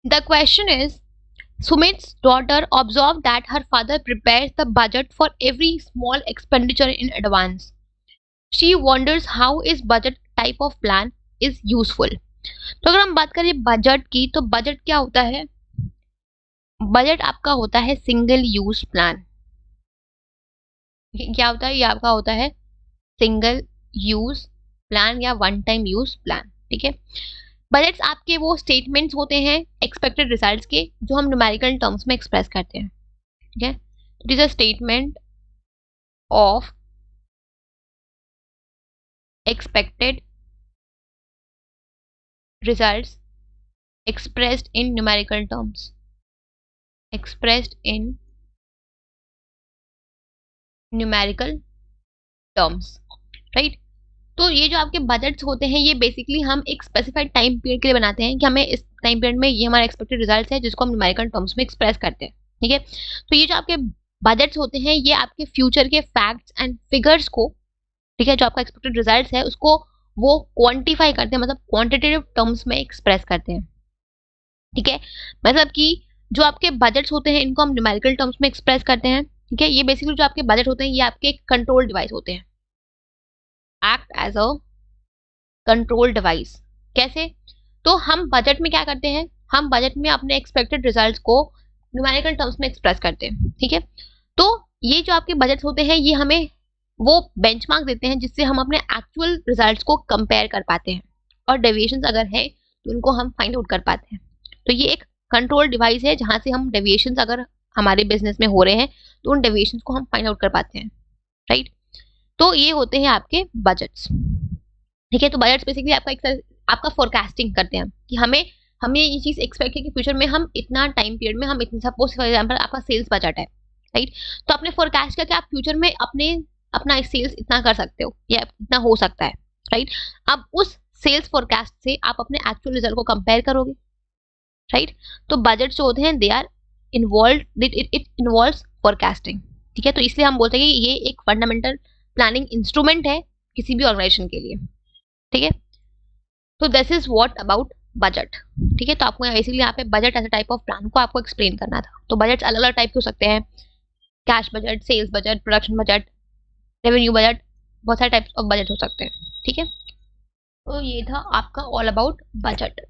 The question is, Sumit's daughter observed that her father prepares the budget for every small expenditure in advance. She wonders how is budget type of plan is useful. तो अगर हम बात करें budget की, तो budget क्या होता है? बजट आपका होता है सिंगल यूज प्लान। क्या होता है? ये आपका होता है सिंगल यूज प्लान या वन टाइम यूज प्लान। ठीक है, बजट्स आपके वो स्टेटमेंट्स होते हैं एक्सपेक्टेड रिजल्ट्स के, जो हम न्यूमेरिकल टर्म्स में एक्सप्रेस करते हैं। ठीक है, it is a statement of expected results expressed in numerical terms, expressed in numerical terms, right? तो ये जो आपके बजट्स होते हैं, ये बेसिकली हम एक स्पेसिफाइड टाइम पीरियड के लिए बनाते हैं कि हमें इस टाइम पीरियड में ये हमारा एक्सपेक्टेड रिजल्ट है, जिसको हम न्यूमेरिकल टर्म्स में एक्सप्रेस करते हैं। ठीक है, तो ये जो आपके बजट्स होते हैं, ये आपके फ्यूचर के फैक्ट्स एंड फिगर्स को, ठीक है, जो आपका एक्सपेक्टेड रिजल्ट है उसको वो क्वांटिफाई करते हैं, मतलब क्वांटिटेटिव टर्म्स में एक्सप्रेस करते हैं। ठीक है, मतलब कि जो आपके बजट्स होते हैं इनको हम न्यूमेरिकल टर्म्स में एक्सप्रेस करते हैं। ठीक है, ये बेसिकली जो आपके बजट होते हैं ये आपके कंट्रोल डिवाइस होते हैं, act as a control device. कैसे? तो हम बजट में क्या करते हैं, हम बजट में अपने एक्सपेक्टेड रिजल्ट्स को न्यूमेरिकल टर्म्स में एक्सप्रेस करते हैं। ठीक है, तो ये जो आपके बजट्स होते हैं ये हमें वो बेंचमार्क देते हैं जिससे हम अपने एक्चुअल रिजल्ट्स को कंपेयर कर पाते हैं, और डेविएशंस अगर है तो उनको हम फाइंड आउट कर पाते हैं। तो ये एक कंट्रोल डिवाइस है जहां से हम डेविएशंस अगर हमारे बिजनेस में हो रहे हैं तो उन डेविएशंस को हम फाइंड आउट कर पाते हैं, राइट? तो ये होते हैं आपके बजट्स। ठीक है, तो बजट्स बेसिकली आपका फोरकास्टिंग करते हैं कि हमें ये चीज एक्सपेक्ट है कि फ्यूचर में हम इतना टाइम पीरियड में हम इतनी, सपोज फॉर एग्जांपल आपका सेल्स बजट है, राइट? तो आपने फोरकास्ट किया कि आप फ्यूचर में अपना सेल्स इतना कर सकते हो या इतना हो सकता है, राइट? अब उस सेल्स फोरकास्ट से आप अपने एक्चुअल रिजल्ट को कंपेयर करोगे, राइट? तो बजट जो होते हैं they are involve, it involves forecasting. ठीक है, तो इसलिए हम बोलते हैं कि ये एक फंडामेंटल प्लानिंग इंस्ट्रूमेंट है किसी भी ऑर्गेनाइजेशन के लिए। ठीक है, तो this is what about budget. ठीक है, तो आपको इसीलिए यहाँ पे budget as a type of plan को आपको एक्सप्लेन करना था। तो बजट्स अलग अलग टाइप के हो सकते हैं, cash budget, sales budget, production budget, revenue budget, बहुत सारे टाइप्स ऑफ बजट हो सकते हैं। ठीक है, तो ये था आपका ऑल अबाउट बजट।